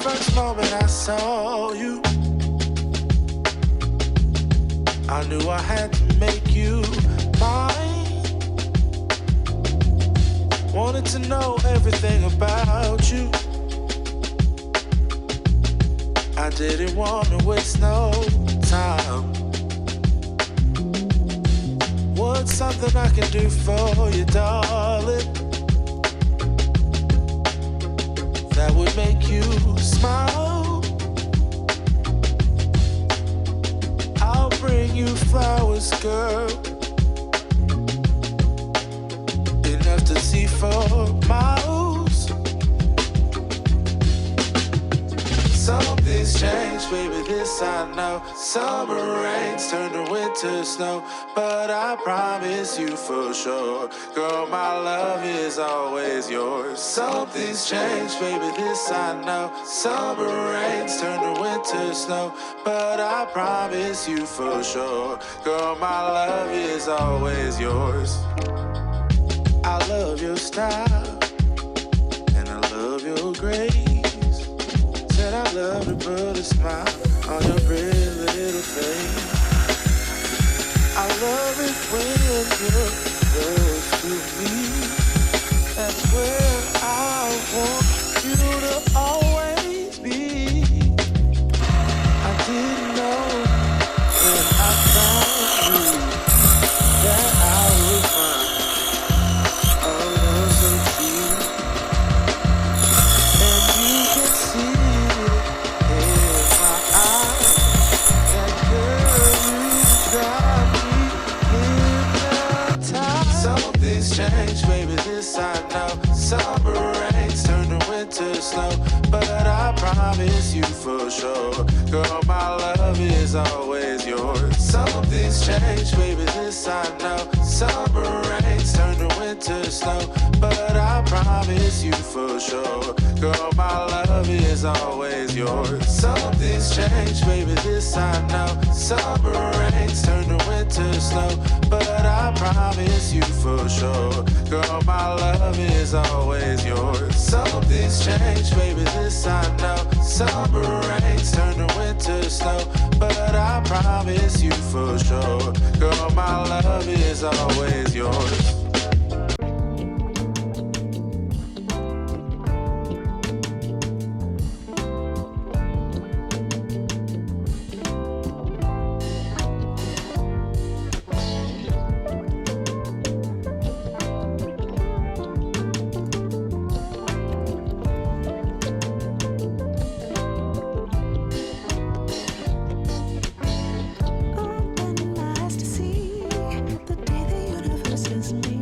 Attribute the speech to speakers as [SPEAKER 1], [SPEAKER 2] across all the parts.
[SPEAKER 1] first moment I saw you, I knew I had to make you mine. Wanted to know everything about you. I didn't want to waste no time. What's something I can do for you, darling, that would make you smile? I'll bring you flowers, girl, enough to see for miles. Something's changed, baby, this I know. Summer rains turn to winter snow, but I promise you for sure, girl, my love is always yours. Something's changed, baby, this I know. Summer rains turn to winter snow, but I promise you for sure, girl, my love is always yours. I love your style, and I love your grace. Said I love to put a smile on your pretty little face. I love it when you're close to me. That's where I want you to always be. I didn't know when I found you that I would find a love so true. And you can see in my eyes that girl, you got me hypnotized. Something's changed, baby, this I know. Summer rains turn to winter snow, but I promise you for sure, girl, my love is always yours. Something's changed, baby, this I know. Summer rains turn to winter snow, but I promise you for sure, girl, my love is always yours. Something's changed, baby, this I know. Summer rains turn to winter snow, but I promise you for sure, girl, my love is always yours. Something's changed, baby, this I know. Summer rains turn to winter snow, but I promise you for sure, girl, my love is always yours.
[SPEAKER 2] Open eyes to see the day the universe is made.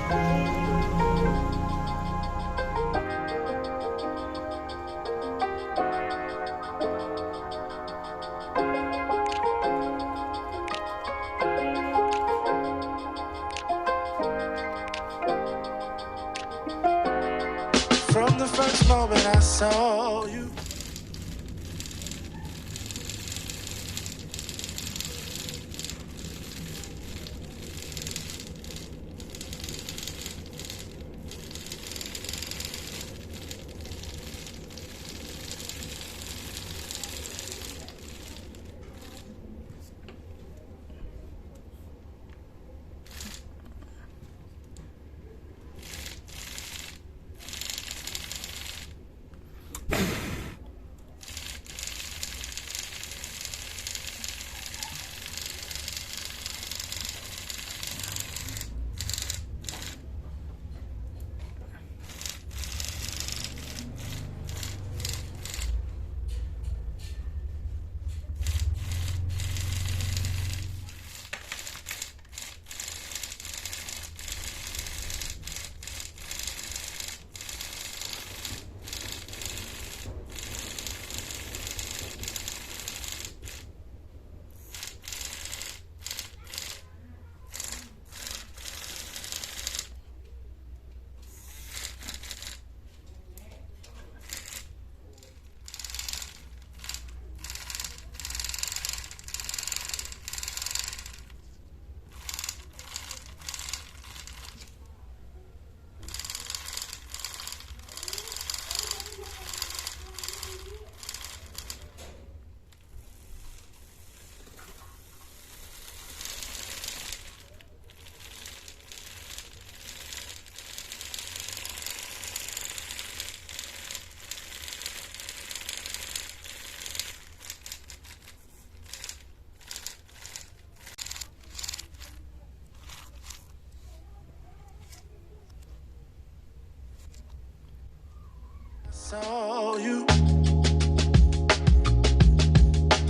[SPEAKER 1] From the first moment I saw you,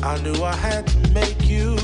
[SPEAKER 1] I knew I had to make you